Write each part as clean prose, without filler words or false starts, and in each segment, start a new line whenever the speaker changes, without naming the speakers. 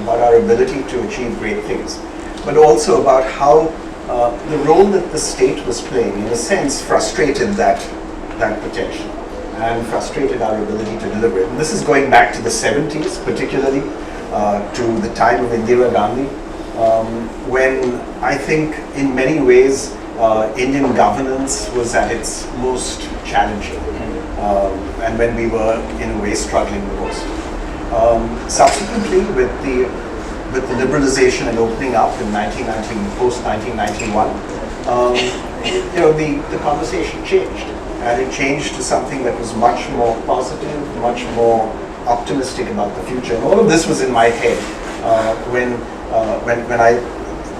about our ability to achieve great things, but also about how the role that the state was playing, in a sense, frustrated that potential and frustrated our ability to deliver it. And this is going back to the 70s, particularly to the time of Indira Gandhi, when I think in many ways Indian governance was at its most challenging, and when we were in a way struggling the most. Subsequently, with the liberalization and opening up in post-1991, the conversation changed, and it changed to something that was much more positive, much more optimistic about the future. And all of this was in my head when I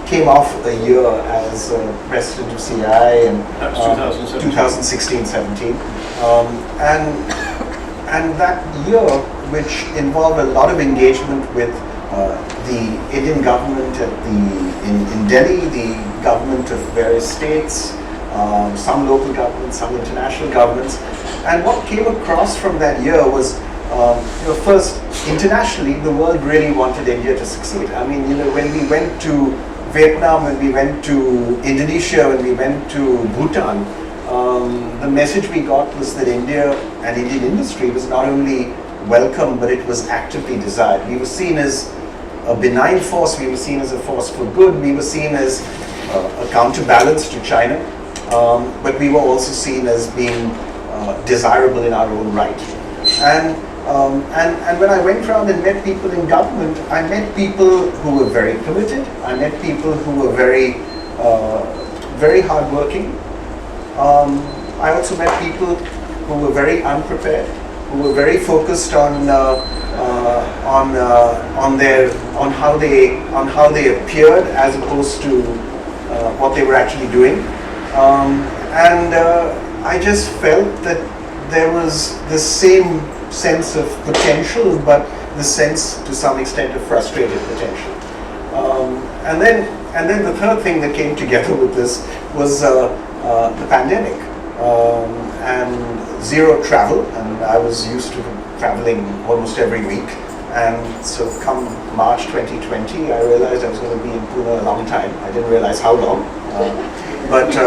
came off a year as president of CTIER in 2016-17, and that year, which involved a lot of engagement with the Indian government in Delhi, the government of various states, some local governments, some international governments. And what came across from that year was, first, internationally, the world really wanted India to succeed. I mean, when we went to Vietnam, when we went to Indonesia, when we went to Bhutan, the message we got was that India and Indian industry was not only welcome, but it was actively desired. We were seen as a benign force, we were seen as a force for good, we were seen as a counterbalance to China, but we were also seen as being desirable in our own right. And when I went around and met people in government, I met people who were very committed, I met people who were very hardworking. I also met people who were very unprepared, who were very focused on how they appeared as opposed to what they were actually doing, and I just felt that there was the same sense of potential, but the sense to some extent of frustrated potential. And then the third thing that came together with this was the pandemic and zero travel, and I was used to traveling almost every week. And so come March 2020, I realized I was going to be in Pune a long time. I didn't realize how long. But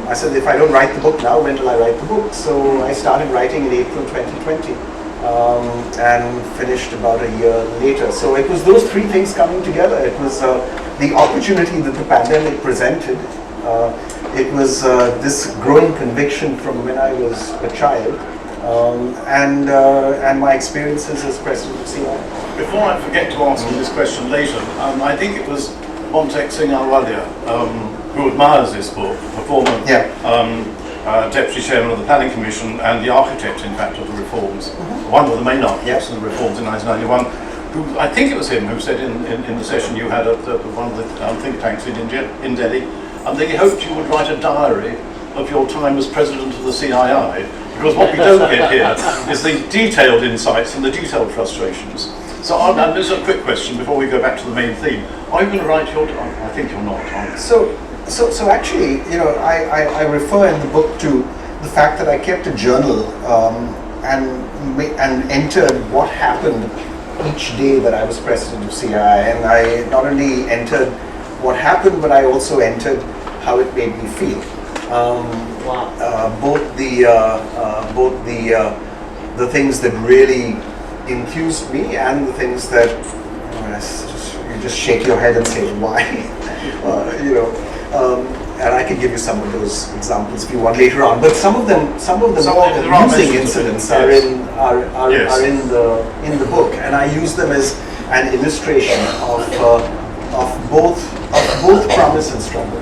I said, if I don't write the book now, when will I write the book? So I started writing in April 2020 and finished about a year later. So it was those three things coming together. It was the opportunity that the pandemic presented. It was this growing conviction from when I was a child. And my experiences as president of CTIER.
Before I forget to ask you this question later, I think it was Montek Singh Ahluwalia who admires this book, the former Deputy Chairman of the Planning Commission and the architect, in fact, of the reforms, one of the main architects of the reforms in 1991, who, I think it was him who said in the session you had at one of the think tanks in Delhi, that he hoped you would write a diary of your time as president of the CII, because what we don't get here is the detailed insights and the detailed frustrations. So this is a quick question before we go back to the main theme. Are you going to write your? I think you're not.
So actually, I refer in the book to the fact that I kept a journal and entered what happened each day that I was president of CII, and I not only entered what happened, but I also entered how it made me feel. Both the things that really enthused me and the things that you just shake your head and say why, and I can give you some of those examples if you want later on. But some of the more amusing incidents are in the book, and I use them as an illustration of both promise and struggle.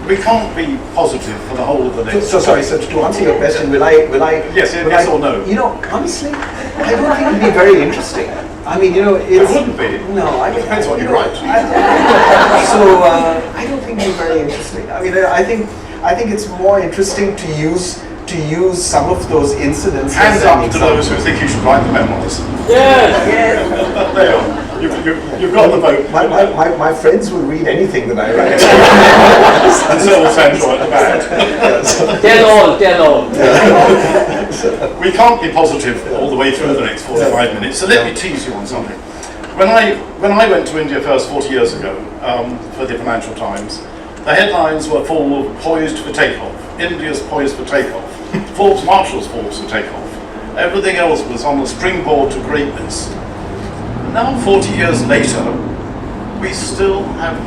We can't be positive for the whole of the next.
So to answer your question, will I?
Yes or no?
Honestly, I don't think it'd be very interesting. I mean, it
wouldn't be.
No,
it depends what you write.
I don't think it'd be very interesting. I mean, I think it's more interesting to use some of those incidents.
Hands up to those who think you should write the memoirs.
Yes.
There you are. You've got the vote.
My friends will read anything that I write.
And so will Sandra at the back.
Dead on.
We can't be positive all the way through the next 45 minutes, so let me tease you on something. when I went to India first 40 years ago for the Financial Times, the headlines were full of poised for takeoff. India's poised for takeoff. Forbes Marshall's poised for takeoff. Everything else was on the springboard to greatness. Now, 40 years later, we still have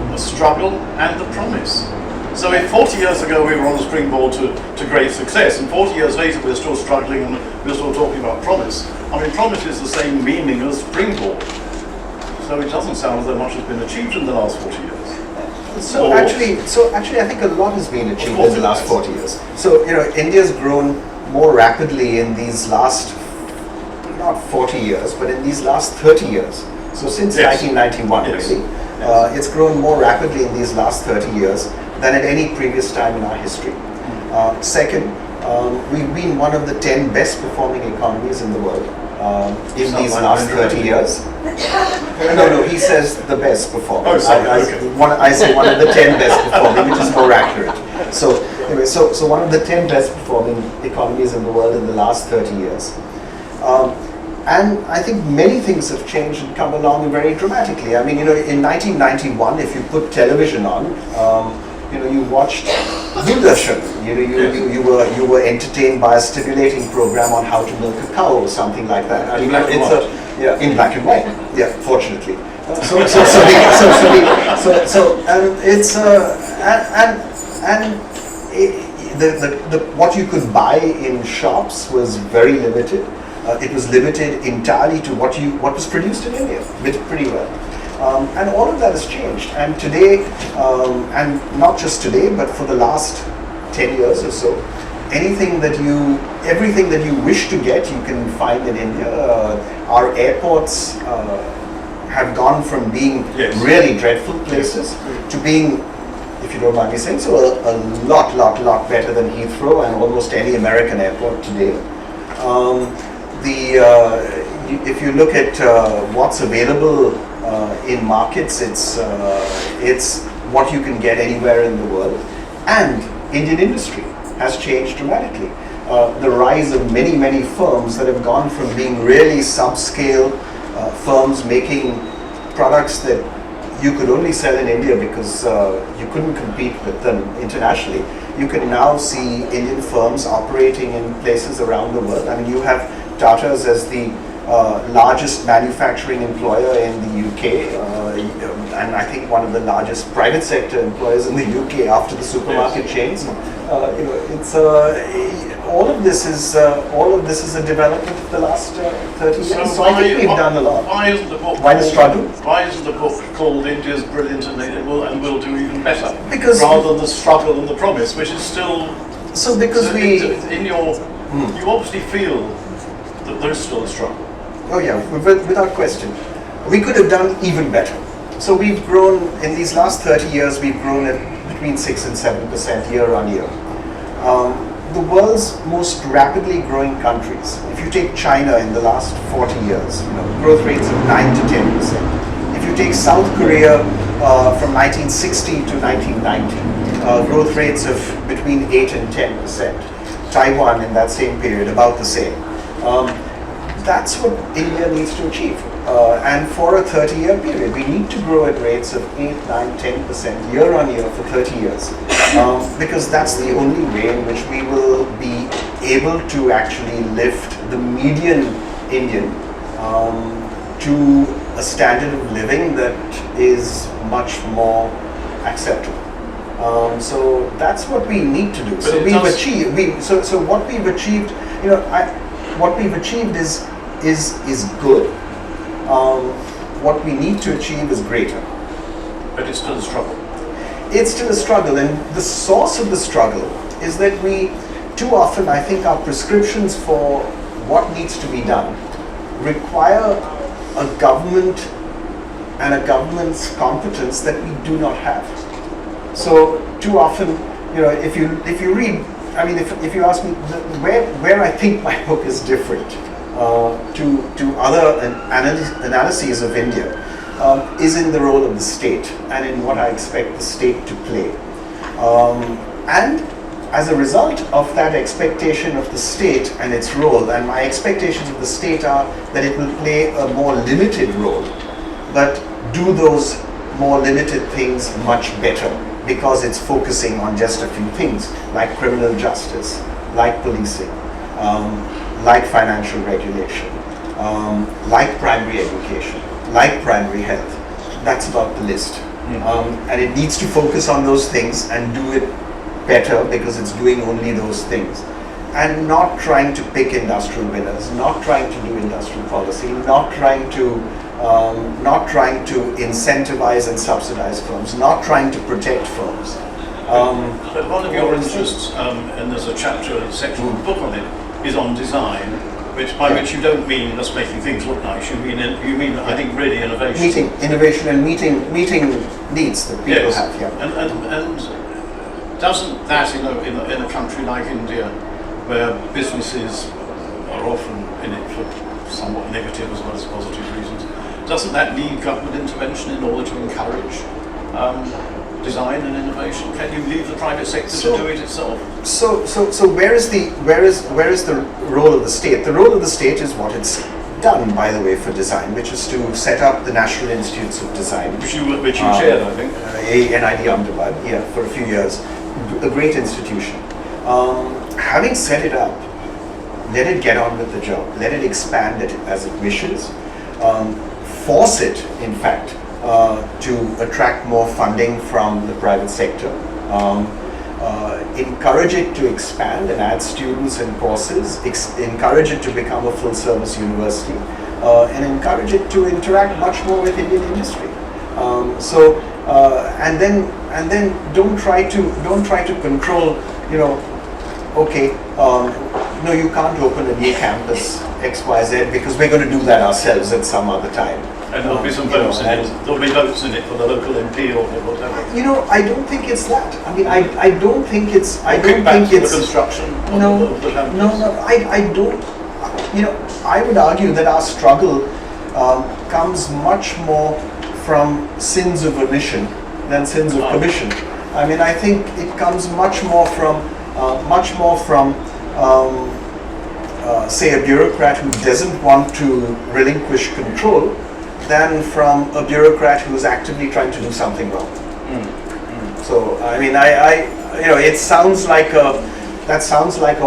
the struggle and the promise. So if 40 years ago we were on the springboard to great success, and 40 years later we're still struggling and we're still talking about promise, I mean, promise is the same meaning as springboard. So it doesn't sound as though much has been achieved in the last 40 years.
So actually, I think a lot has been achieved in the last 40 years. So, India's grown more rapidly in these last, not 40 years, but in these last 30 years. So since 1991, really, it's grown more rapidly in these last 30 years than at any previous time in our history. Second, we've been one of the 10 best performing economies in the world in these last 30 years. No, he says the best performing.
Oh, sorry.
I say one of the 10 best performing, which is more accurate. So anyway, so one of the 10 best performing economies in the world in the last 30 years. And I think many things have changed and come along very dramatically. I mean, in 1991, if you put television on, you watched Doordarshan. You were entertained by a stimulating program on how to milk a cow or something like that. I mean, in black and white. Yeah, fortunately. What you could buy in shops was very limited. It was limited entirely to what was produced in India, pretty well. And all of that has changed. And today, and not just today, but for the last 10 years or so, everything that you wish to get, you can find in India. Our airports have gone from being really dreadful places to being, if you don't mind me saying so, a lot better than Heathrow and almost any American airport today. If you look at what's available in markets, it's what you can get anywhere in the world. And Indian industry has changed dramatically. The rise of many firms that have gone from being really subscale firms making products that you could only sell in India because you couldn't compete with them internationally. You can now see Indian firms operating in places around the world. I mean, you have Tata's as the largest manufacturing employer in the UK, and I think one of the largest private sector employers in the UK after the supermarket chains. It's all of this is a development of the last 30 years. So I think we've done a lot.
Why isn't the book?
Why the struggle?
Why isn't the book called India's Brilliant and will do even better?
Because
rather than the struggle and the promise, which is still.
So because
you obviously feel that there's still a struggle.
Oh yeah, without question. We could have done even better. So we've grown, in these last 30 years, we've grown at between 6 and 7% year on year. The world's most rapidly growing countries, if you take China in the last 40 years, growth rates of 9 to 10%. If you take South Korea from 1960 to 1990, growth rates of between 8 and 10%. Taiwan in that same period, about the same. That's what India needs to achieve. And for a 30-year period, we need to grow at rates of 8, 9, 10% year on year for 30 years. Because that's the only way in which we will be able to actually lift the median Indian to a standard of living that is much more acceptable. So that's what we need to do.
But
so we've achieved. So what we've achieved, what we've achieved is good. What we need to achieve is greater.
But it's still a struggle.
It's still a struggle, and the source of the struggle is that we, too often, I think our prescriptions for what needs to be done require a government and a government's competence that we do not have. So too often, if you read, I mean, if you ask me where I think my book is different to other analyses of India, is in the role of the state and in what I expect the state to play. And as a result of that expectation of the state and its role, and my expectations of the state are that it will play a more limited role but do those more limited things much better because it's focusing on just a few things like criminal justice, like policing, like financial regulation, like primary education, like primary health. That's about the list. And it needs to focus on those things and do it better because it's doing only those things. And not trying to pick industrial winners, not trying to do industrial policy, not trying to incentivize and subsidize firms, not trying to protect firms.
But one of your interests, and there's a chapter, a section of the book on it, is on design, by which you don't mean just making things look nice. You mean I think really innovation.
Meeting innovation and meeting needs that people have. Yeah.
And doesn't that in a country like India, where businesses are often in it for somewhat negative as well as positive reasons, doesn't that need government intervention in order to encourage design and innovation? Can you leave the private sector to do it itself?
So where is the role of the state? The role of the state is what it's done, by the way, for design, which is to set up the National Institutes of Design,
which you chaired, I think.
NID Ahmedabad, for a few years, a great institution. Having set it up, let it get on with the job. Let it expand it as it wishes. Force it, in fact, to attract more funding from the private sector. Encourage it to expand and add students and courses. Encourage it to become a full-service university, and encourage it to interact much more with Indian industry. And then don't try to control. Okay, no, you can't open a new campus XYZ because we're going to do that ourselves at some other time.
And there'll be some votes in it. There'll be votes in it for the local MP or whatever.
I don't think it's that. I mean, I don't think it's. I don't
think
think it's
the construction.
No,
of the campus.
no. I don't. I would argue that our struggle comes much more from sins of omission than sins of commission. I mean, I think it comes much more from say a bureaucrat who doesn't want to relinquish control than from a bureaucrat who's actively trying to do something wrong. So I mean, it sounds like a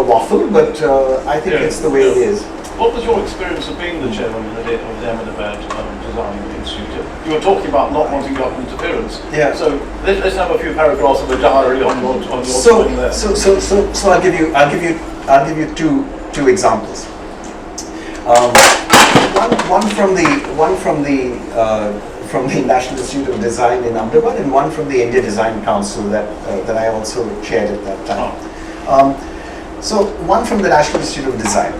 waffle, but I think it's the way it is.
What was your experience of being the chairman of the Ahmedabad Design Institute? You were talking about not wanting government interference.
Yeah.
So let's have a few paragraphs of a diary on your time there.
So I'll give you two examples. One from the National Institute of Design in Ahmedabad, and one from the India Design Council that I also chaired at that time. So one from the National Institute of Design.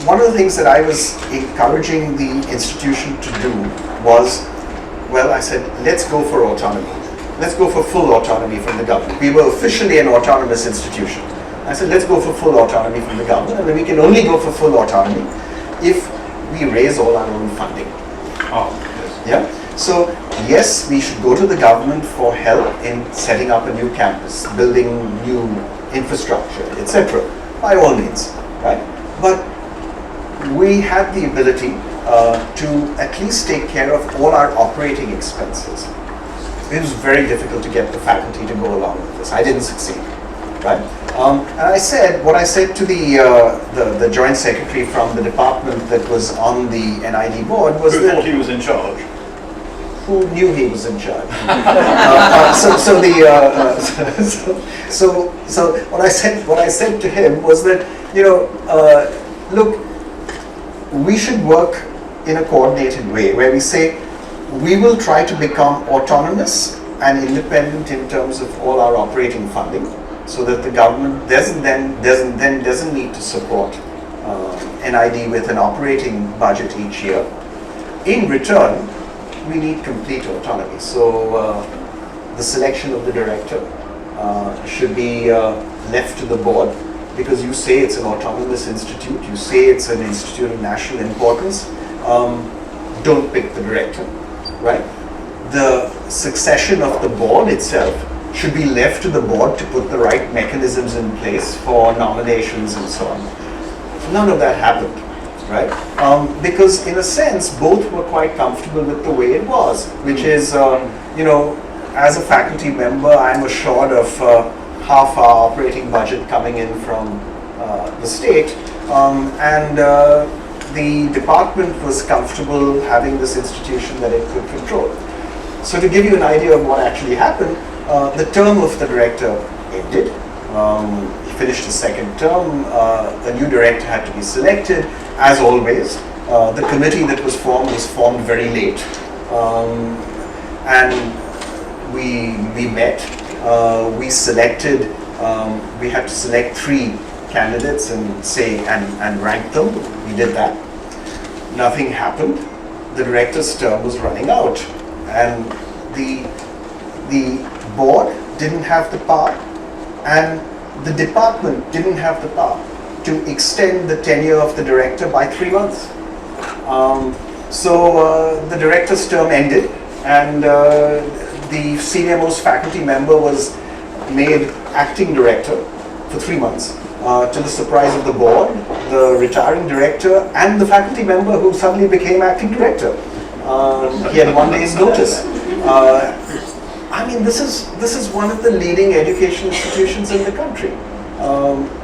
One of the things that I was encouraging the institution to do was, I said, let's go for autonomy. Let's go for full autonomy from the government. We were officially an autonomous institution. I said, let's go for full autonomy from the government, and we can only go for full autonomy if we raise all our own funding. Yeah. So yes, we should go to the government for help in setting up a new campus, building new infrastructure, etc. By all means, right? But we had the ability to at least take care of all our operating expenses. It was very difficult to get the faculty to go along with this. I didn't succeed, right? And I said to the joint secretary from the department that was on the NID board was
who thought he was in charge.
Who knew he was in charge? So what I said to him was that look, we should work in a coordinated way where we say we will try to become autonomous and independent in terms of all our operating funding, so that the government doesn't need to support NID with an operating budget each year. In return, we need complete autonomy. So the selection of the director should be left to the board, because you say it's an autonomous institute, you say it's an institute of national importance. Don't pick the director, right? The succession of the board itself should be left to the board to put the right mechanisms in place for nominations and so on. None of that happened. right? Because in a sense, both were quite comfortable with the way it was, which is, as a faculty member, I'm assured of half our operating budget coming in from the state, and the department was comfortable having this institution that it could control. So to give you an idea of what actually happened, the term of the director ended. He finished his second term. A new director had to be selected. As always, the committee that was formed very late. And we met, we selected, we had to select 3 candidates and rank them. We did that. Nothing happened. The director's term was running out. And the board didn't have the power, and the department didn't have the power to extend the tenure of the director by 3 months. So the director's term ended, and the senior most faculty member was made acting director for 3 months, to the surprise of the board, the retiring director, and the faculty member who suddenly became acting director. He had 1 day's notice. I mean, this is one of the leading education institutions in the country,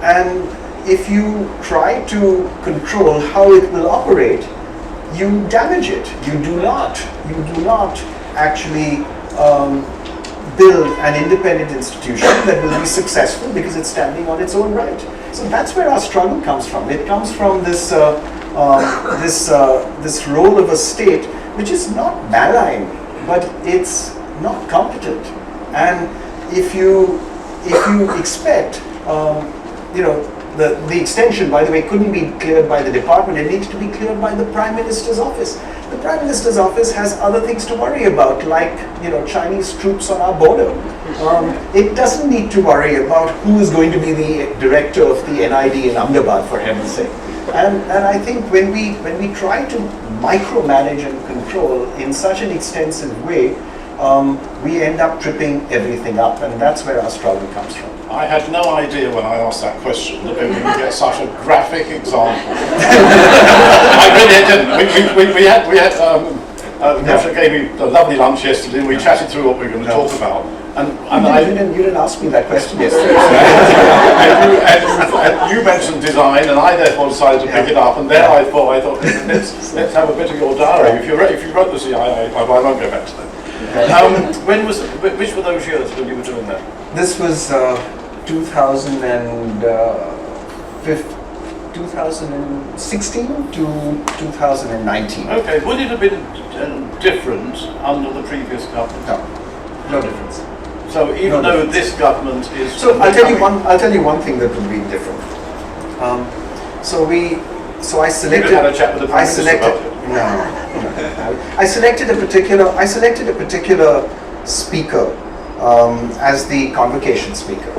and if you try to control how it will operate, you damage it. You do not actually build an independent institution that will be successful because it's standing on its own right. So that's where our struggle comes from. It comes from this this role of a state which is not malign, but it's not competent. And if you expect, the extension, by the way, couldn't be cleared by the department. It needs to be cleared by the Prime Minister's office. The Prime Minister's office has other things to worry about, like Chinese troops on our border. It doesn't need to worry about who is going to be the director of the NID in Ahmedabad, for heaven's sake. And I think when we try to micromanage and control in such an extensive way, we end up tripping everything up, and that's where our struggle comes from.
I had no idea when I asked that question that we would get such a graphic example. I really didn't. We had Naushad gave me a lovely lunch yesterday, and we chatted through what we were going to talk about. And
you didn't ask me that question yesterday.
and you mentioned design, and I therefore decided to pick it up. And there I thought, let's have a bit of your diary. If you wrote the CIIE, I won't go back to that. Which were those years when you were doing that?
This was 2016 to 2019.
Okay, would it have been different under the previous government?
No difference.
So even though this government is...
So I'll tell you one thing that would be different. So I selected...
You had a chat with the Prime Minister about it?
No. I selected a particular speaker as the convocation speaker,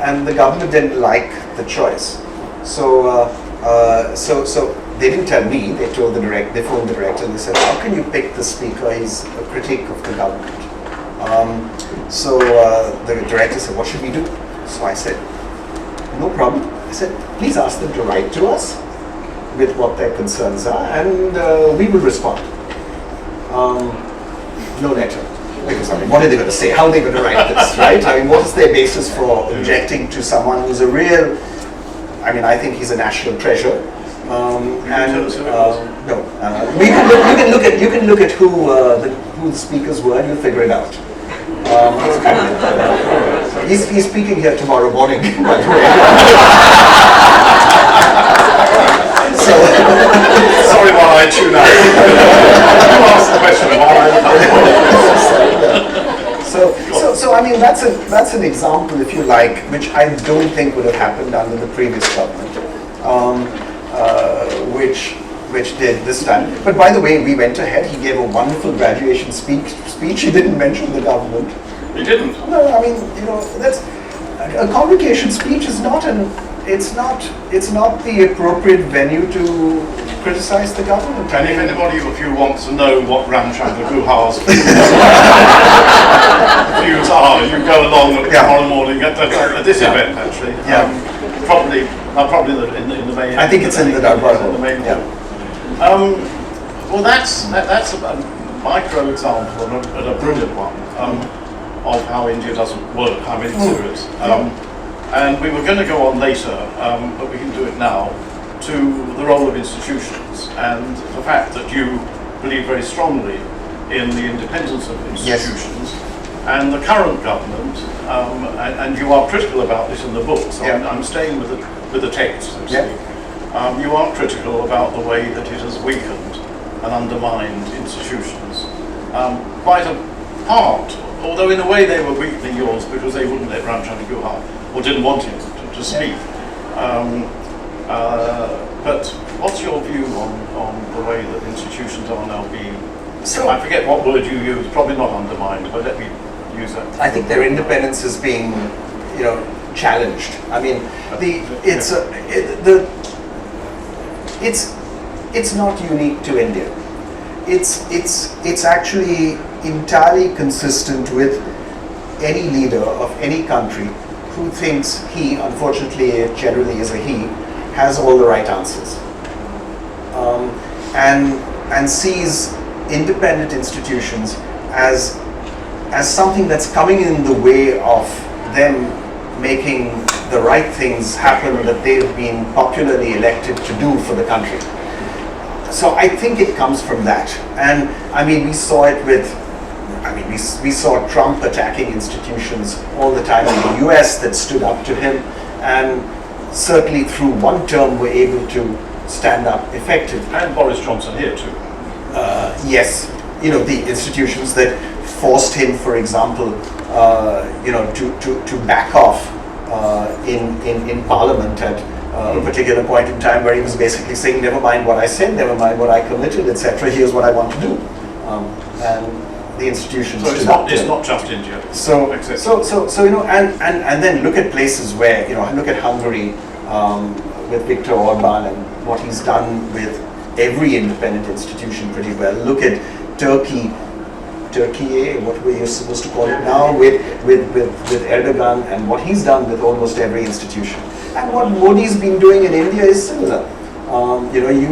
and the government didn't like the choice. So they didn't tell me. They told they phoned the director, and they said, "How can you pick the speaker? He's a critique of the government." So the director said, "What should we do?" So I said, "No problem." I said, "Please ask them to write to us with what their concerns are, and we will respond." No letter. Because what are they going to say? How are they going to write this, right? What is their basis for objecting to someone who's a real? I think he's a national treasure. No, you can look at who the speakers were, and you'll figure it out. He's speaking here tomorrow morning, by the way.
Sorry while I tune out. You asked the question while
that's an example, if you like, which I don't think would have happened under the previous government, which did this time. But by the way, we went ahead. He gave a wonderful graduation speech. He didn't mention the government.
He didn't?
No, that's a convocation speech is not it's not the appropriate venue to criticize the government.
And if anybody of you wants to know what Ramchandra Guhar's views are, you go along tomorrow morning mean, at this event actually.
Yeah.
Probably in the main.
I think it's in the Darbar Hall.
In the main
Yeah.
hall. Well, that's a micro example and a brilliant one of how India doesn't work. I mean, it's serious. And we were going to go on later, but we can do it now, to the role of institutions and the fact that you believe very strongly in the independence of institutions. Yes. And the current government, and you are critical about this in the book, so I'm staying with the text, so to speak. You are critical about the way that it has weakened and undermined institutions. Quite apart, although in a way they were weakening yours because they wouldn't let Ramchandra Guha, or didn't want him to speak. But what's your view on the way that institutions are now being, I forget what word you used, probably not undermined, but let me use that.
I think their independence is being, challenged. I mean, it's not unique to India. It's actually entirely consistent with any leader of any country who thinks he, unfortunately it generally is a he, has all the right answers. And sees independent institutions as something that's coming in the way of them making the right things happen that they've been popularly elected to do for the country. So I think it comes from that. And I mean, we saw it with, we saw Trump attacking institutions all the time in the US that stood up to him, and certainly through one term were able to stand up effectively.
And Boris Johnson here too.
Yes, the institutions that forced him, for example, to back off in Parliament at a particular point in time, where he was basically saying, never mind what I said, never mind what I committed, etc. Here's what I want to do, and the institutions.
So it's not just India.
So and then look at places where look at Hungary with Viktor Orban and what he's done with every independent institution pretty well. Look at Turkey, what were you supposed to call it now, with Erdogan and what he's done with almost every institution. And what Modi's been doing in India is similar.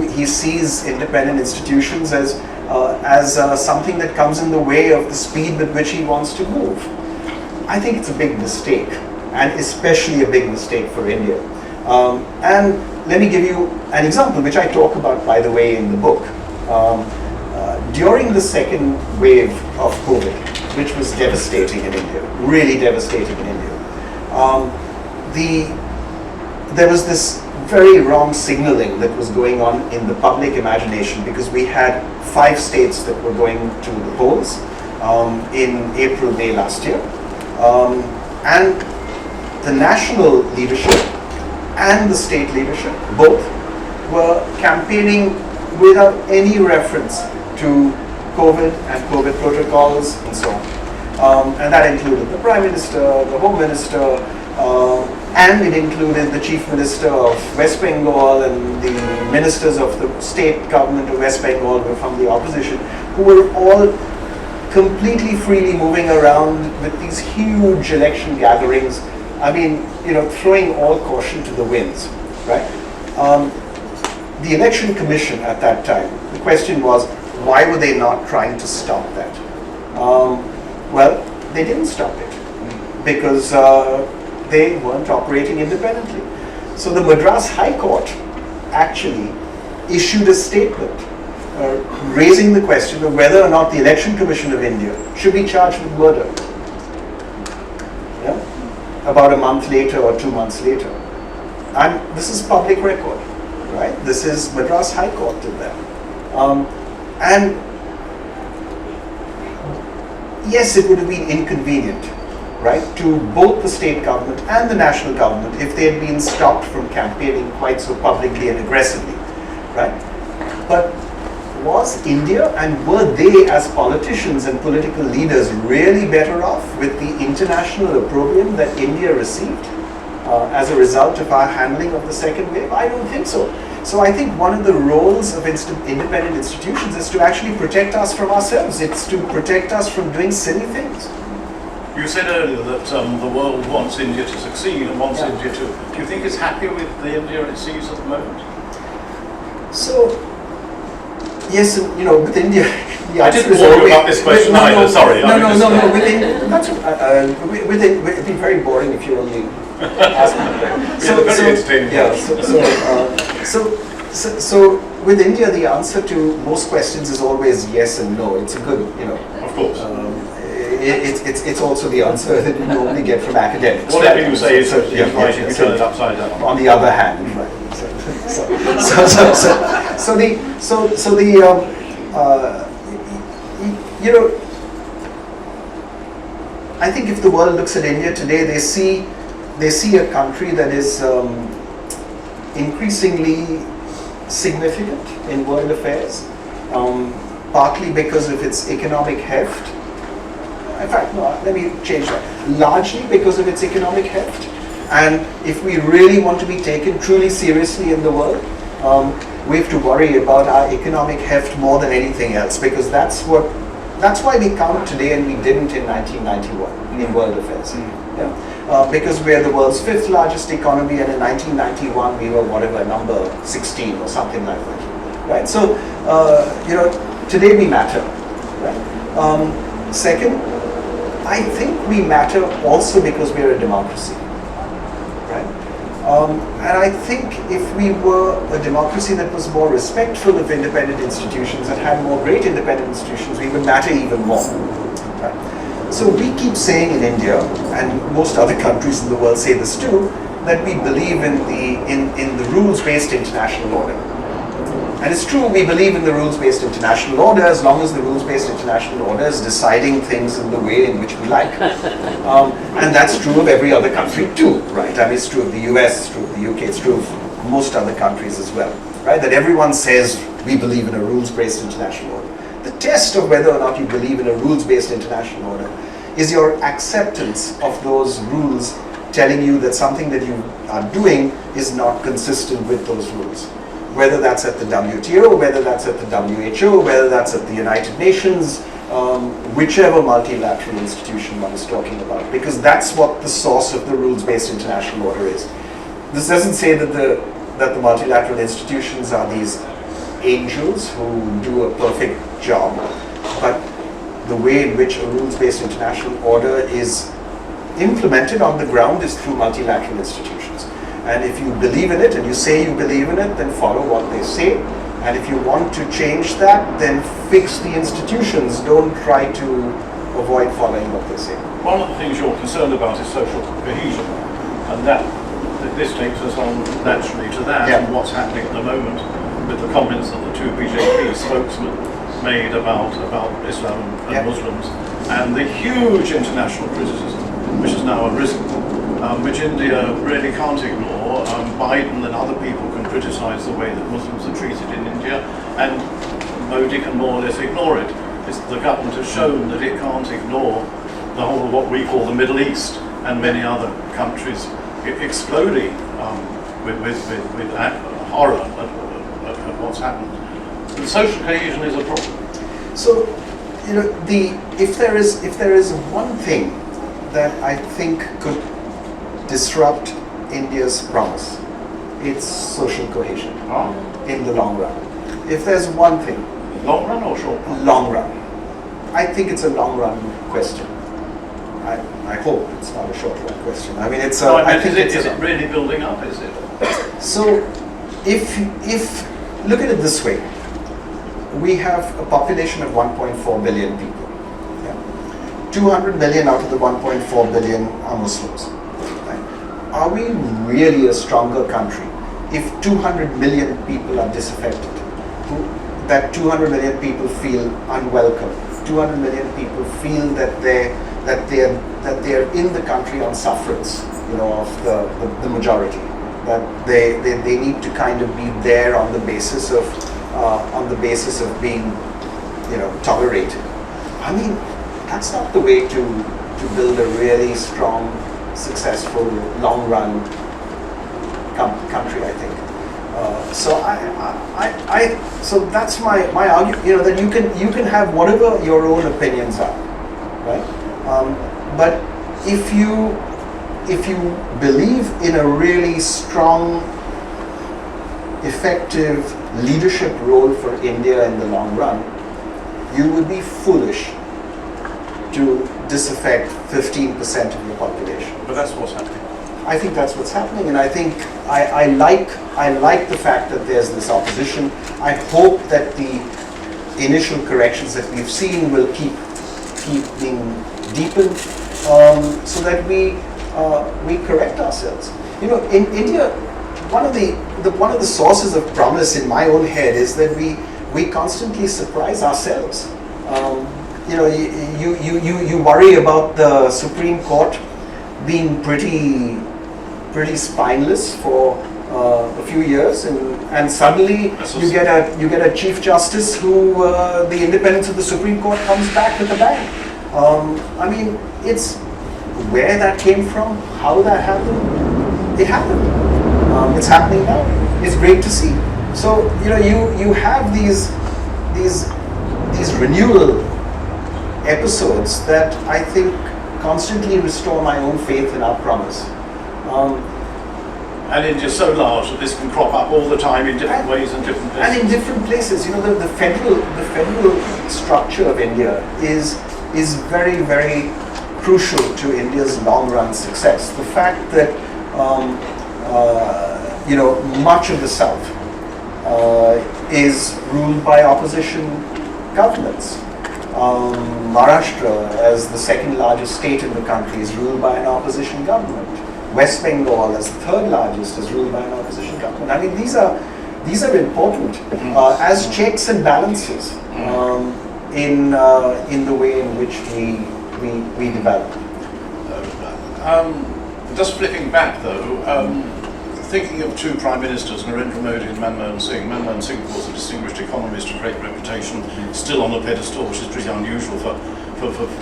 He sees independent institutions as something that comes in the way of the speed with which he wants to move. I think it's a big mistake, and especially a big mistake for India. And let me give you an example, which I talk about, by the way, in the book. During the second wave of COVID, which was devastating in India, really devastating in India, there was this very wrong signaling that was going on in the public imagination, because we had 5 states that were going to the polls in April, May last year. And the national leadership and the state leadership both were campaigning without any reference to COVID and COVID protocols and so on. And that included the Prime Minister, the Home Minister, and it included the Chief Minister of West Bengal, and the ministers of the state government of West Bengal were from the opposition, who were all completely freely moving around with these huge election gatherings. I mean, throwing all caution to the winds, right? The Election Commission at that time, the question was, why were they not trying to stop that? Well, they didn't stop it because they weren't operating independently. So the Madras High Court actually issued a statement raising the question of whether or not the Election Commission of India should be charged with murder. Yeah? About a month later or 2 months later. And this is public record, right? This is Madras High Court did that. And yes, it would have been inconvenient, right, to both the state government and the national government if they had been stopped from campaigning quite so publicly and aggressively, right? But was India, and were they as politicians and political leaders really better off with the international opprobrium that India received as a result of our handling of the second wave? I don't think so. So I think one of the roles of independent institutions is to actually protect us from ourselves. It's to protect us from doing silly things.
You said earlier that the world wants India to succeed and wants India to. Do you think it's happy with the India it sees at the moment?
So, yes, with India,
I didn't warn you about this question either. Sorry.
No. It'd be very boring if you only asked me.
Very entertaining.
Yeah. So with India, the answer to most questions is always yes and no. It's a good,
Of course.
It's also the answer that you normally get from academics.
Whatever you say is right if you turn it upside down.
On the other hand, right. I think if the world looks at India today, they see a country that is increasingly significant in world affairs, partly because of its economic heft. In fact, no, let me change that. Largely because of its economic heft. And if we really want to be taken truly seriously in the world, we have to worry about our economic heft more than anything else, because that's why we count today and we didn't in 1991 in world affairs. Because we are the world's 5th largest economy, and in 1991 we were whatever, number 16 or something like that. Right? So, today we matter. Right? Second, I think we matter also because we are a democracy. Right? And I think if we were a democracy that was more respectful of independent institutions and had more great independent institutions, we would matter even more. Right? So we keep saying in India, and most other countries in the world say this too, that we believe in the rules-based international order. And it's true, we believe in the rules-based international order as long as the rules-based international order is deciding things in the way in which we like. And that's true of every other country too, right? I mean, it's true of the US, it's true of the UK, it's true of most other countries as well, right? That everyone says we believe in a rules-based international order. The test of whether or not you believe in a rules-based international order is your acceptance of those rules telling you that something that you are doing is not consistent with those rules. Whether that's at the WTO, whether that's at the WHO, whether that's at the United Nations, whichever multilateral institution one is talking about, because that's what the source of the rules-based international order is. This doesn't say that the multilateral institutions are these angels who do a perfect job, but the way in which a rules-based international order is implemented on the ground is through multilateral institutions. And if you believe in it and you say you believe in it, then follow what they say. And if you want to change that, then fix the institutions. Don't try to avoid following what they say.
One of the things you're concerned about is social cohesion, and this takes us on naturally to that and what's happening at the moment with the comments that the 2 BJP spokesmen made about Islam and Muslims, and the huge international criticism which has now arisen, which India really can't ignore. Biden and other people can criticize the way that Muslims are treated in India, and Modi can more or less ignore it. The government has shown that it can't ignore the whole of what we call the Middle East and many other countries exploding with horror at what's happened. And social cohesion is a problem.
So, if there is one thing that I think could disrupt India's promise, it's social cohesion in the long run. If there's one thing.
Long run or short run?
Long run. I think it's a long run question. I hope it's not a short run question. I mean, it's.
Is it really building up? Is it?
So, if look at it this way, we have a population of 1.4 billion people. 200 million out of the 1.4 billion are Muslims. Are we really a stronger country if 200 million people are disaffected? That 200 million people feel unwelcome. 200 million people feel that they're in the country on sufferance, of the majority. That they need to kind of be there on the basis of being, tolerated. I mean, that's not the way to build a really strong, successful, long-run country, I think. So that's my argument. That you can have whatever your own opinions are, right? But if you believe in a really strong, effective leadership role for India in the long run, you would be foolish to disaffect 15% of the population.
But that's what's happening.
I think that's what's happening, and I think I like the fact that there's this opposition. I hope that the initial corrections that we've seen will keep being deepened, so that we correct ourselves. You know, in India, one of the sources of promise in my own head is that we constantly surprise ourselves. You know, you worry about the Supreme Court being pretty spineless for a few years, and suddenly you get a Chief Justice who the independence of the Supreme Court comes back with a bang. I mean, it's where that came from, how that happened. It happened. It's happening now. It's great to see. So you know, you have these renewal episodes that I think constantly restore my own faith in our promise.
And India's so large that this can crop up all the time in different ways and different places.
And in different places, you know, the federal structure of India is very, very crucial to India's long-run success. The fact that you know, much of the South is ruled by opposition governments. Maharashtra, as the second largest state in the country, is ruled by an opposition government. West Bengal, as the third largest, is ruled by an opposition government. I mean, these are important as checks and balances in the way in which we develop.
Just flipping back though, thinking of two prime ministers, Narendra Modi and Manmohan Singh. Manmohan Singh, of course, a distinguished economist, a great reputation, still on the pedestal, which is pretty unusual for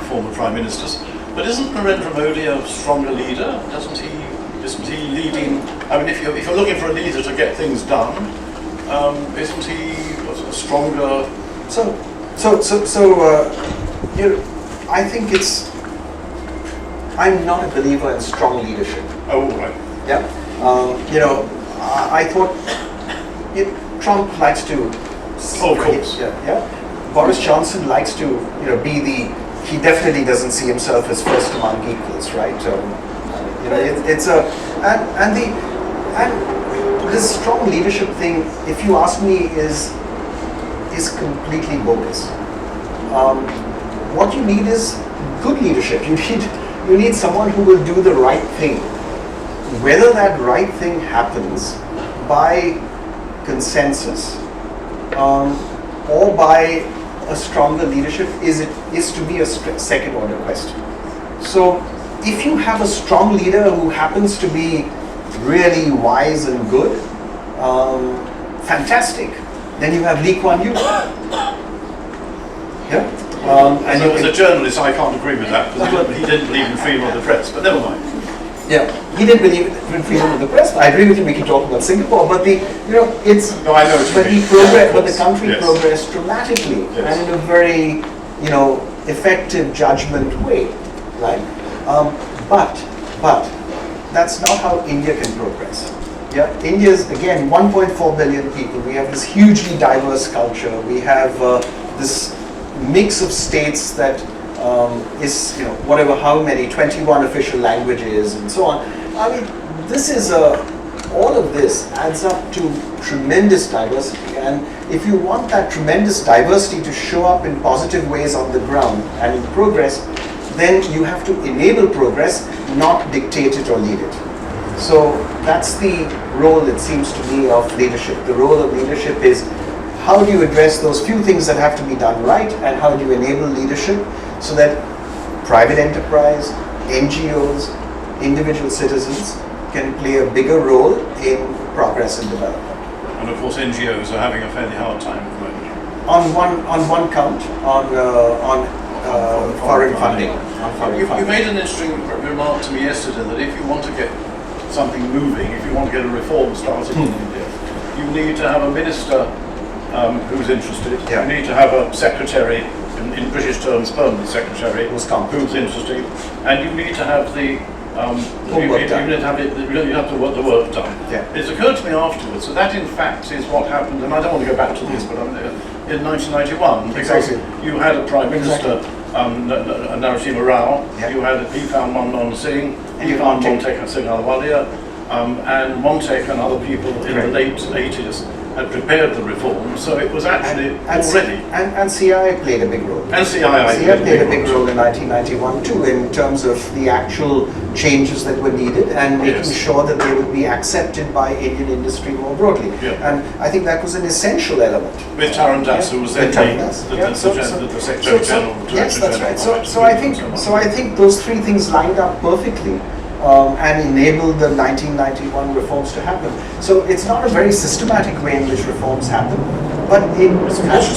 former prime ministers. But isn't Narendra Modi a stronger leader? Isn't he leading? I mean, if you're looking for a leader to get things done, isn't he a stronger?
You know, I think I'm not a believer in strong leadership.
Oh, right.
Yeah. You know, I thought Trump likes to.
Oh, of course.
Yeah. Boris Johnson likes to, you know, be the. He definitely doesn't see himself as first among equals, right? You know, it's a and this strong leadership thing, if you ask me, is completely bogus. What you need is good leadership. You need someone who will do the right thing. Whether that right thing happens by consensus or by a stronger leadership is to be a second order question. So if you have a strong leader who happens to be really wise and good, fantastic. Then you have Lee Kuan Yew. Yeah.
And so as a journalist, I can't agree with that because he didn't believe in freedom of the press. But never mind.
Yeah, he didn't believe in freedom of the press. I agree with you. We can talk about Singapore, but it's.
No, I know what you mean.
But the country progressed dramatically and in a very, effective judgment way, right? But that's not how India can progress. Yeah, India's again 1.4 billion people. We have this hugely diverse culture. We have this mix of states that is, how many, 21 official languages and so on. I mean, all of this adds up to tremendous diversity. And if you want that tremendous diversity to show up in positive ways on the ground and in progress, then you have to enable progress, not dictate it or lead it. So that's the role, it seems to me, of leadership. The role of leadership is how do you address those few things that have to be done right, and how do you enable leadership so that private enterprise, NGOs, individual citizens can play a bigger role in progress and development.
And of course NGOs are having a fairly hard time at the moment.
On one count, on foreign funding.
You made an interesting remark to me yesterday that if you want to get something moving, if you want to get a reform started in India, you need to have a minister who's interested, you need to have a secretary in British terms, permanent secretary,
Who's competent.
who's interesting, and you need to have the
Homework done.
you have to work the work done.
Yeah.
It's occurred to me afterwards, so that in fact is what happened, and I don't want to go back to this, but in 1991, because
Exactly.
you had a Prime Minister, Narsimha Rao,
Yeah.
he found Manmohan Singh,
And
he
you
found
found
Montek Singh Ahluwalia, and Montek and other people in the late 80s had prepared the reform, so it was actually already.
And CII played a big role.
And CII
played a big role in 1991 too, in terms of the actual changes that were needed and making
Yes.
sure that they would be accepted by Indian industry more broadly.
Yeah.
And I think that was an essential element.
With Taran Das, who was then
With Taran Das, yeah.
the Secretary General.
Yes, that's right.
Director
So I think those three things lined up perfectly. And enabled the 1991 reforms to happen. So it's not a very systematic way in which reforms happen, but it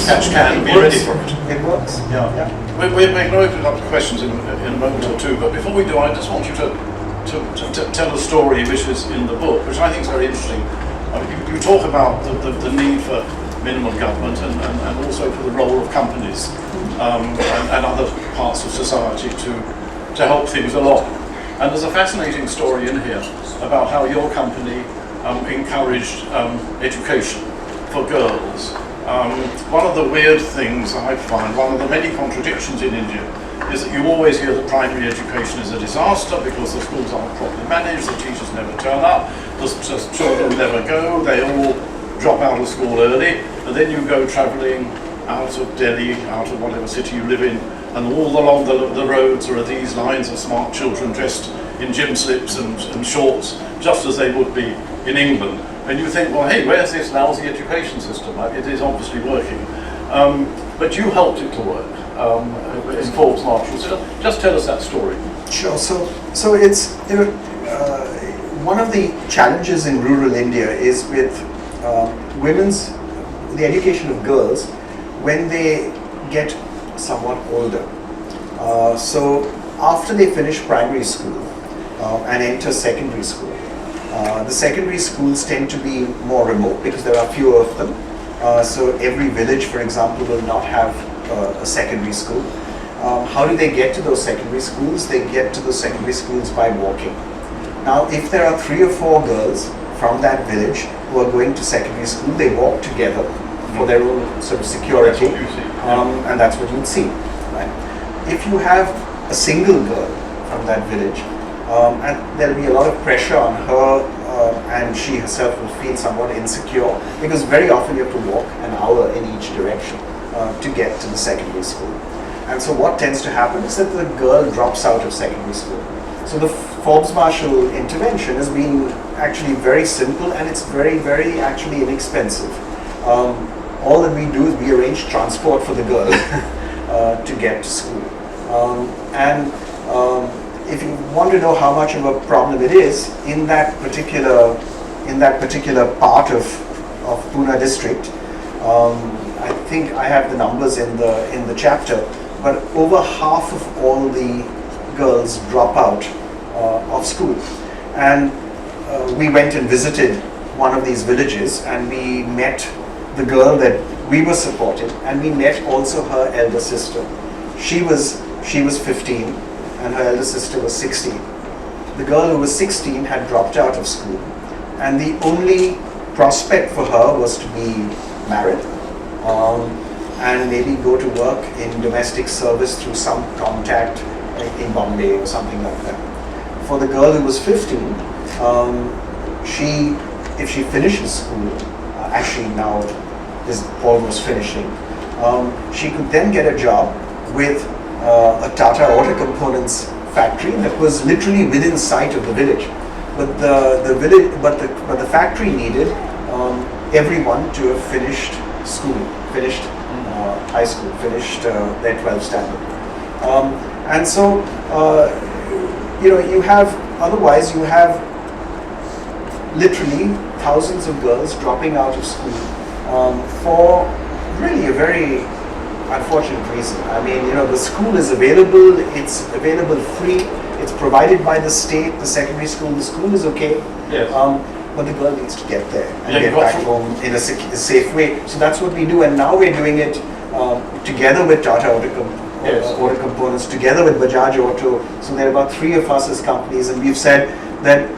catch can be ready for it.
It works.
Yeah. We're going to open up to questions in a moment or two, but before we do, I just want you to tell a story which is in the book, which I think is very interesting. I mean, you talk about the need for minimal government and also for the role of companies and other parts of society to help things along. And there's a fascinating story in here about how your company encouraged education for girls. One of the weird things I find, one of the many contradictions in India, is that you always hear that primary education is a disaster because the schools aren't properly managed, the teachers never turn up, the children never go, they all drop out of school early, and then you go travelling out of Delhi, out of whatever city you live in, and all along the roads are these lines of smart children dressed in gym slips and shorts, just as they would be in England. And you think, well, hey, where's this lousy education system? It is obviously working. But you helped it to work in Forbes Marshall. So just tell us that story.
Sure. So it's one of the challenges in rural India is with the education of girls when they get somewhat older. So after they finish primary school and enter secondary school, the secondary schools tend to be more remote because there are fewer of them. So every village, for example, will not have a secondary school. How do they get to those secondary schools? They get to those secondary schools by walking. Now, if there are 3 or 4 girls from that village who are going to secondary school, they walk together for their own sort of security.
That's what you see.
And that's what you'd see. Right? If you have a single girl from that village, and there'll be a lot of pressure on her, and she herself will feel somewhat insecure because very often you have to walk an hour in each direction to get to the secondary school. And so what tends to happen is that the girl drops out of secondary school. So the Forbes Marshall intervention has been actually very simple, and it's very, very actually inexpensive. All that we do is we arrange transport for the girl to get to school. If you want to know how much of a problem it is, in that particular part of Pune district, I think I have the numbers in the chapter, but over half of all the girls drop out of school. And we went and visited one of these villages, and we met the girl that we were supporting, and we met also her elder sister. She was 15 and her elder sister was 16. The girl who was 16 had dropped out of school, and the only prospect for her was to be married and maybe go to work in domestic service through some contact in Bombay or something like that. For the girl who was 15, if she finishes school, actually now is almost finishing, she could then get a job with a Tata Auto Components factory that was literally within sight of the village. But the factory needed everyone to have finished school, finished high school, finished their 12th standard. And so you have literally thousands of girls dropping out of school for really a very unfortunate reason. I mean, the school is available, it's available free, it's provided by the state, the secondary school, the school is okay.
Yes.
But the girl needs to get there and get back home in a safe way. So that's what we do, and now we're doing it together with Tata Auto Components, together with Bajaj Auto. So there are about 3 of us as companies, and we've said that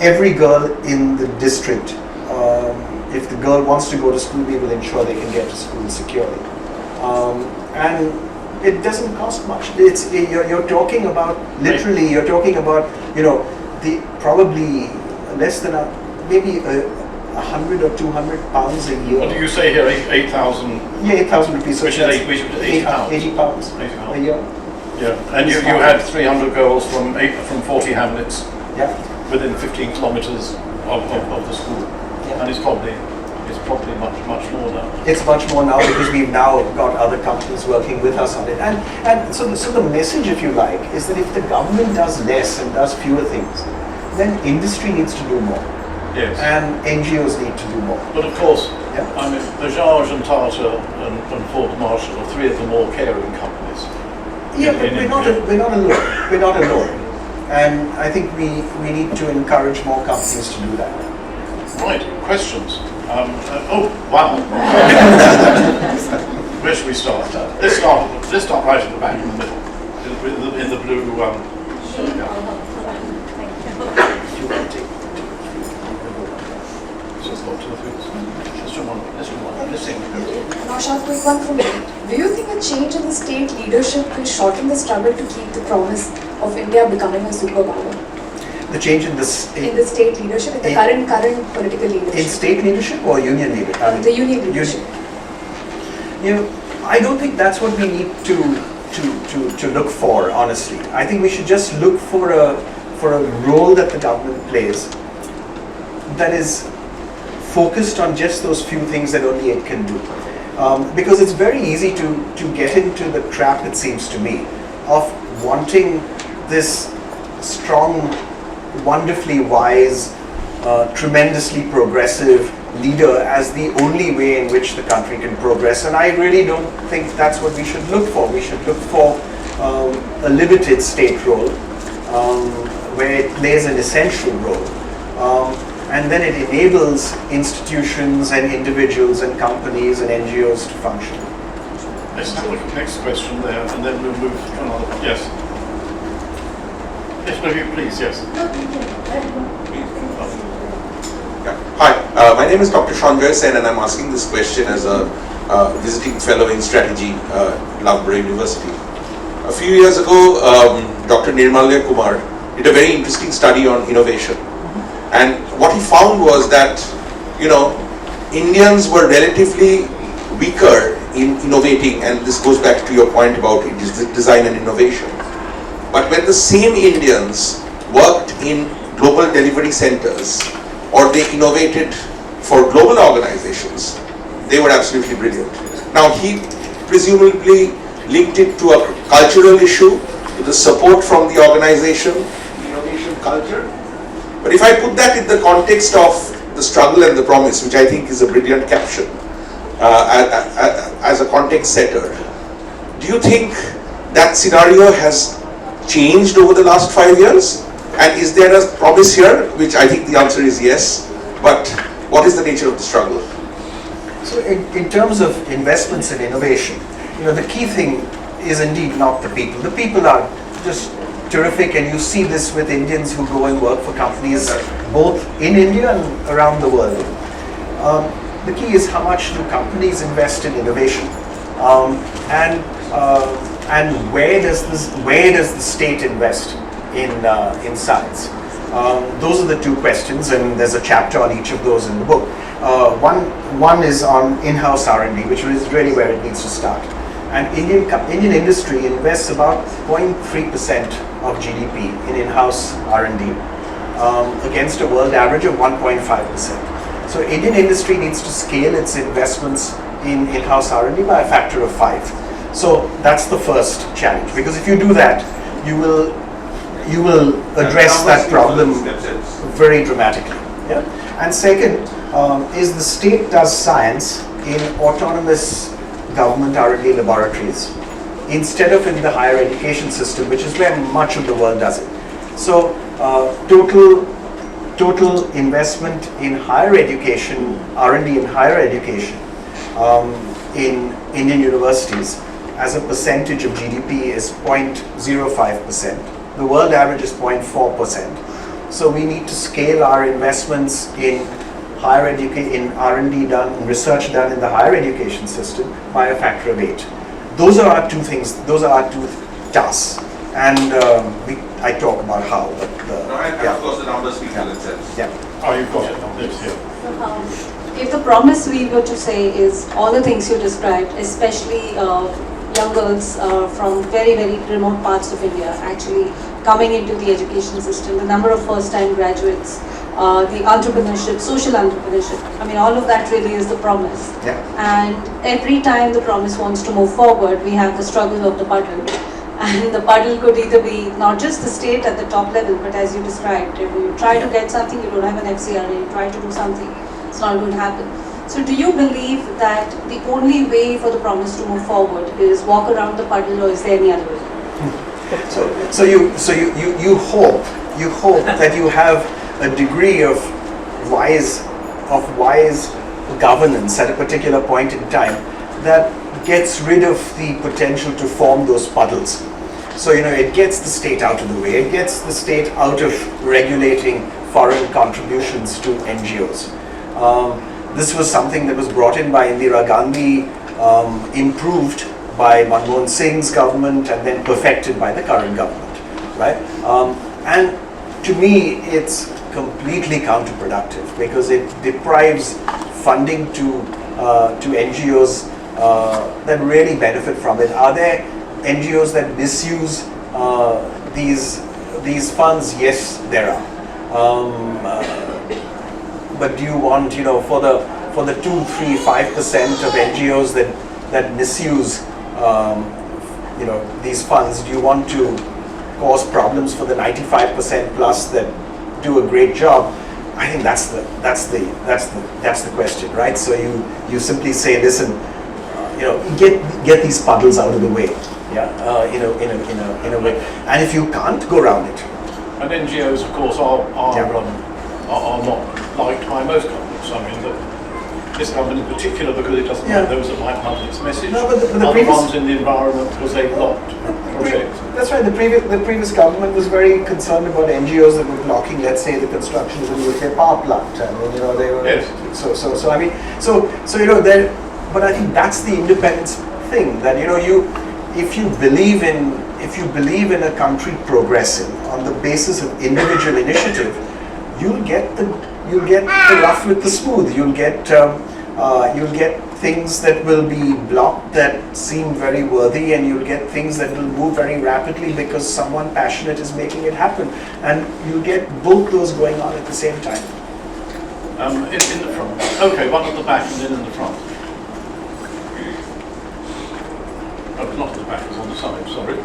every girl in the district, if the girl wants to go to school, we will ensure they can get to school securely. And it doesn't cost much. You're talking about, literally, you're talking about, the probably less than maybe 100 or 200 pounds a year.
What do you say here? 8,000?
Yeah, 8,000 rupees. So
which is 80 pounds.
80 pounds
80 pounds.
a year.
Yeah, and you had 300 girls from 40 hamlets within 15 kilometres of the school, and it's probably much more now.
It's much more now because we've now got other companies working with us on it, and so the message, if you like, is that if the government does less and does fewer things, then industry needs to do more.
Yes.
And NGOs need to do more.
But of course, I mean, Bajaj and Tata and Forbes Marshall are 3 of the more caring companies.
Yeah, but we're not alone. We're not alone. And I think we need to encourage more companies to do that.
Right, questions? Oh, wow. Where should we start? Let's start right at the back in the middle, in the blue.
Naushad, quick one from me. Do you think a change in the state leadership will shorten the struggle to keep the promise of India becoming a superpower?
The change in the
state leadership, in the current political leadership.
In state leadership or union leadership?
The union leadership.
I don't think that's what we need to look for, honestly. I think we should just look for a role that the government plays that is focused on just those few things that only it can do. Because it's very easy to get into the trap, it seems to me, of wanting this strong, wonderfully wise, tremendously progressive leader as the only way in which the country can progress. And I really don't think that's what we should look for. We should look for a limited state role where it plays an essential role. And then it enables institutions and individuals and companies and NGOs to function.
Let's have the next question there, and then we'll move to another. Yes. Yes, no, you please, yes.
Hi, my name is Dr. Sanjay Sen, and I'm asking this question as a visiting fellow in strategy, Loughborough University. A few years ago, Dr. Nirmalya Kumar did a very interesting study on innovation. And what he found was that, Indians were relatively weaker in innovating, and this goes back to your point about design and innovation. But when the same Indians worked in global delivery centers, or they innovated for global organizations, they were absolutely brilliant. Now, he presumably linked it to a cultural issue, to the support from the organization, innovation culture. But if I put that in the context of the struggle and the promise, which I think is a brilliant caption, as a context setter, do you think that scenario has changed over the last 5 years? And is there a promise here? Which I think the answer is yes. But what is the nature of the struggle?
So in terms of investments in innovation, the key thing is indeed not the people. The people are just terrific, and you see this with Indians who go and work for companies both in India and around the world. The key is how much do companies invest in innovation, and where does the state invest in science? Those are the 2 questions, and there's a chapter on each of those in the book. One is on in-house R&D, which is really where it needs to start. And Indian industry invests about 0.3% of GDP in in-house R&D against a world average of 1.5%. So Indian industry needs to scale its investments in in-house R&D by a factor of 5. So that's the first challenge, because if you do that, you will address that problem very dramatically. Yeah? And second is the state does science in autonomous government R&D laboratories instead of in the higher education system, which is where much of the world does it. So total investment in higher education, R&D in higher education, in Indian universities as a percentage of GDP is 0.05%. The world average is 0.4%. So we need to scale our investments in higher education, in R&D done, in research done in the higher education system by a factor of 8. Those are our two things. Those are our two tasks, and I talk about how. But
and of course the numbers speak for themselves.
Yeah.
Oh, you've got it. It's here.
If the promise we were to say is all the things you described, especially young girls from very, very remote parts of India actually coming into the education system, the number of first-time graduates, the entrepreneurship, social entrepreneurship, I mean all of that really is the promise.
Yeah.
And every time the promise wants to move forward, we have the struggle of the puddle. And the puddle could either be not just the state at the top level, but as you described, if you try to get something, you don't have an FCRA, you try to do something, it's not going to happen. So do you believe that the only way for the promise to move forward is walk around the puddle, or is there any other way?
So you hope that you have a degree of wise governance at a particular point in time that gets rid of the potential to form those puddles. So it gets the state out of the way. It gets the state out of regulating foreign contributions to NGOs. This was something that was brought in by Indira Gandhi, improved by Manmohan Singh's government, and then perfected by the current government, right? And to me, it's completely counterproductive because it deprives funding to NGOs that really benefit from it. Are there NGOs that misuse these funds? Yes, there are. But do you want, for the 2, 3, 5% of NGOs that misuse, these funds, do you want to cause problems for the 95% plus that do a great job? I think that's the question, right? So you simply say, listen, get these puddles out of the way, in a way. And if you can't, go around it.
And NGOs, of course, are not liked by most governments. I mean, this government in particular, because it doesn't like those that might publish its message.
No, but the
other
previous
ones in the environment because they blocked projects.
That's right. The previous government was very concerned about NGOs that were blocking, let's say, the construction of a nuclear power plant. I mean, they were.
Yes.
But I think that's the independence thing. That if you believe in a country progressing on the basis of individual initiative, you'll get the rough with the smooth. You'll get things that will be blocked that seem very worthy, and you'll get things that will move very rapidly because someone passionate is making it happen, and you'll get both those going on at the same time.
In the front. Okay, one at the back and then in the front. Oh, not at the back, it's on the side, sorry.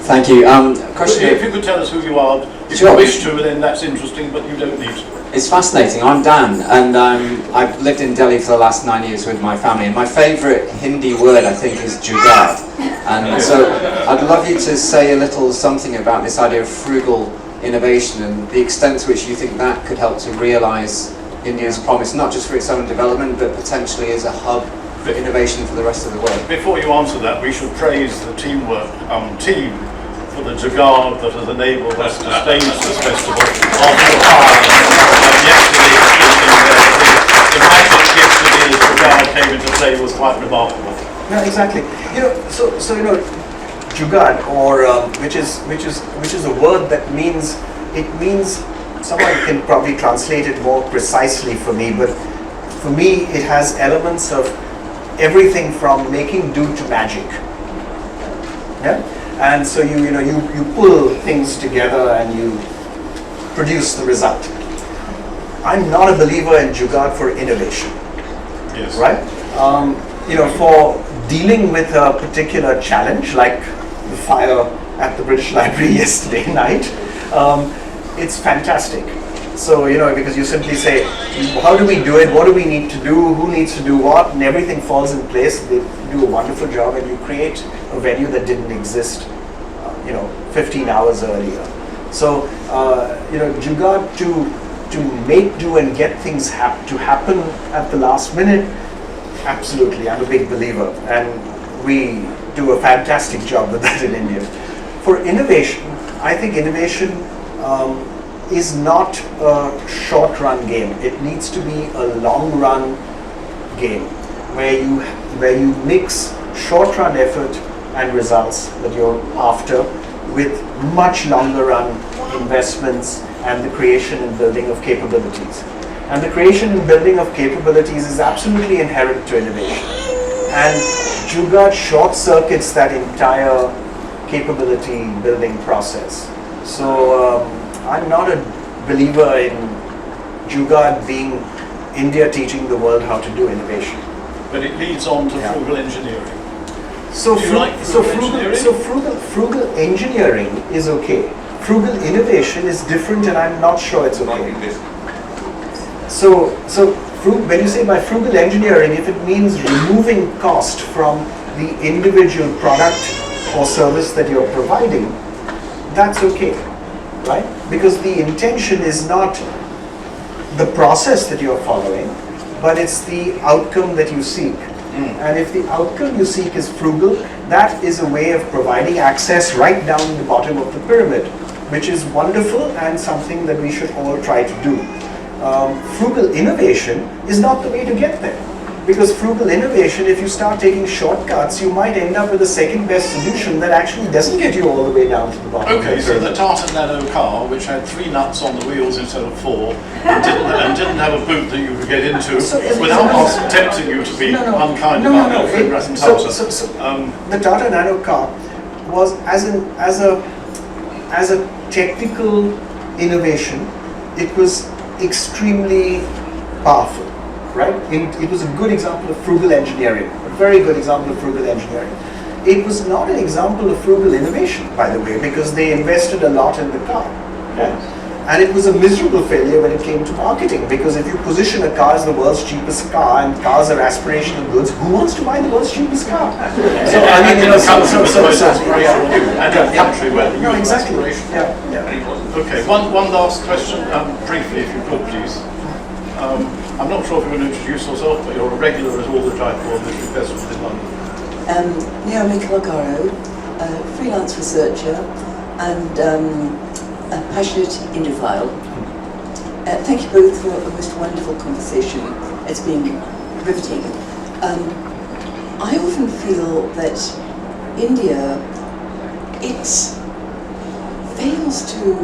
Thank you.
If you could tell us who you are, if
Sure.
you wish to, then that's interesting, but you don't need to.
It's fascinating. I'm Dan, and I've lived in Delhi for the last 9 years with my family, and my favourite Hindi word, I think, is jugaad. And so I'd love you to say a little something about this idea of frugal innovation and the extent to which you think that could help to realise India's promise, not just for its own development, but potentially as a hub for innovation for the rest of the world.
Before you answer that, we should praise the team for the jugaad that has enabled us to stage this festival after the fire. Yesterday, the magic yesterday as jugaad came into play was quite remarkable.
Yeah, exactly. Jugaad, or which is a word that means someone can probably translate it more precisely for me, but for me it has elements of everything from making do to magic. Yeah, and so you pull things together and you produce the result. I'm not a believer in jugaad for innovation.
Yes.
Right? For dealing with a particular challenge, like the fire at the British Library yesterday night, it's fantastic. So, because you simply say, how do we do it? What do we need to do? Who needs to do what? And everything falls in place. They do a wonderful job, and you create a venue that didn't exist, 15 hours earlier. So, jugaad to make do and get things to happen at the last minute, absolutely. I'm a big believer, and we do a fantastic job with that in India. For innovation, I think innovation is not a short-run game. It needs to be a long-run game where you mix short-run effort and results that you're after with much longer-run investments and the creation and building of capabilities. And the creation and building of capabilities is absolutely inherent to innovation. And Jugaad short circuits that entire capability building process. So I'm not a believer in Jugaad being India teaching the world how to do innovation.
But it leads on to frugal engineering.
So,
Do you like
frugal engineering is okay. Frugal innovation is different, and I'm not sure it's okay. So when you say by frugal engineering, if it means removing cost from the individual product or service that you're providing, that's okay, right? Because the intention is not the process that you're following, but it's the outcome that you seek. And if the outcome you seek is frugal, that is a way of providing access right down the bottom of the pyramid, which is wonderful and something that we should all try to do. Frugal innovation is not the way to get there. Because frugal innovation, if you start taking shortcuts, you might end up with a second best solution that actually doesn't get you all the way down to the bottom.
Okay, so the Tata Nano car, which had 3 nuts on the wheels instead of 4, and didn't have a boot that you could get into, without us tempting you to be unkind about your friend Ratan Tata.
The Tata Nano car was as a technical innovation, it was extremely powerful. Right? It was a good example of frugal engineering, a very good example of frugal engineering. It was not an example of frugal innovation, by the way, because they invested a lot in the car. Right? And it was a miserable failure when it came to marketing, because if you position a car as the world's cheapest car, and cars are aspirational goods, who wants to buy the world's cheapest car? So I mean, you know,
country where the youth
exactly.
aspiration.
Yeah.
Okay, one last question, briefly, if you could, please. I'm not sure if you're going to introduce yourself, but you're a regular at all the Jaipur Military Festivals in London.
Naomi Kalagaro, a freelance researcher and a passionate Indiophile. Thank you both for a most wonderful conversation. It's been riveting. I often feel that India, it fails to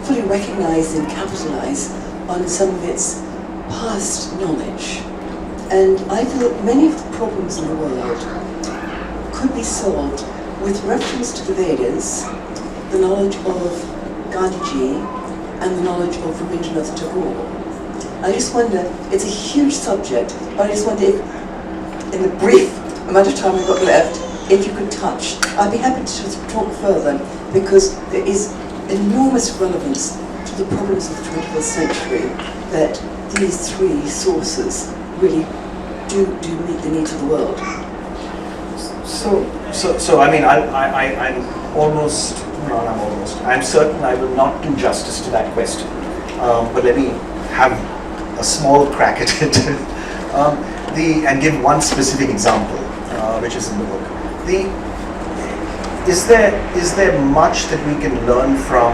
fully recognise and capitalise on some of its past knowledge. And I feel that many of the problems in the world could be solved with reference to the Vedas, the knowledge of Gandhiji, and the knowledge of Rabindranath Tagore. I just wonder, it's a huge subject, but I just wonder if, in the brief amount of time we've got left, if you could touch. I'd be happy to talk further, because there is enormous relevance to the problems of the 21st century that these 3 sources really do meet the needs of the world.
So I mean, I'm certain I will not do justice to that question. But let me have a small crack at it and give one specific example, which is in the book. Is there much that we can learn from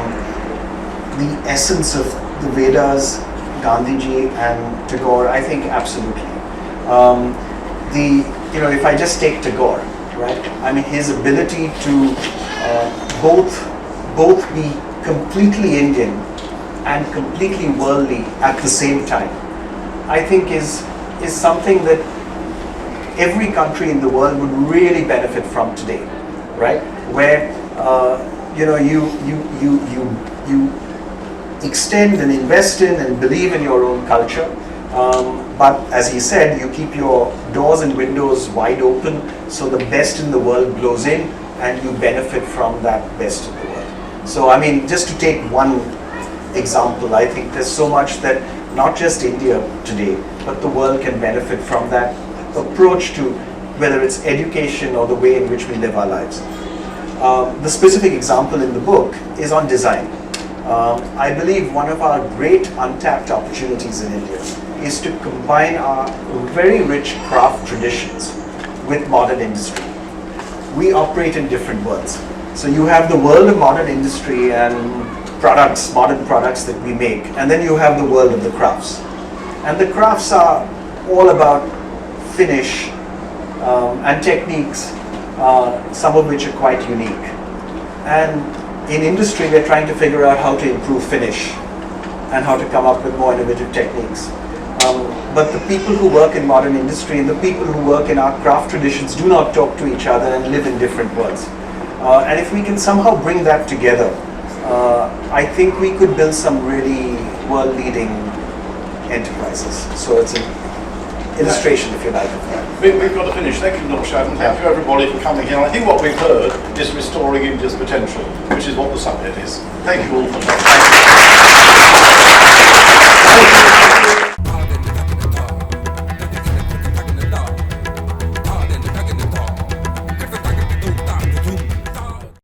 the essence of the Vedas, Gandhiji and Tagore? I think absolutely. If I just take Tagore, right? I mean, his ability to both be completely Indian and completely worldly at the same time, I think is something that every country in the world would really benefit from today, right? Where you extend and invest in and believe in your own culture, but as he said, you keep your doors and windows wide open so the best in the world blows in and you benefit from that best in the world. So I mean, just to take one example, I think there's so much that not just India today, but the world can benefit from that approach to whether it's education or the way in which we live our lives. The specific example in the book is on design. I believe one of our great untapped opportunities in India is to combine our very rich craft traditions with modern industry. We operate in different worlds. So you have the world of modern industry and products, modern products that we make, and then you have the world of the crafts. And the crafts are all about finish and techniques, some of which are quite unique. And in industry, we're trying to figure out how to improve finish and how to come up with more innovative techniques. But the people who work in modern industry and the people who work in our craft traditions do not talk to each other and live in different worlds. And if we can somehow bring that together, I think we could build some really world-leading enterprises. So it's an illustration, if you like, of that.
We've got to finish. Thank you, Naushad, and thank you everybody for coming here. I think what we've heard is restoring India's potential, which is what the summit is. Thank you all for coming.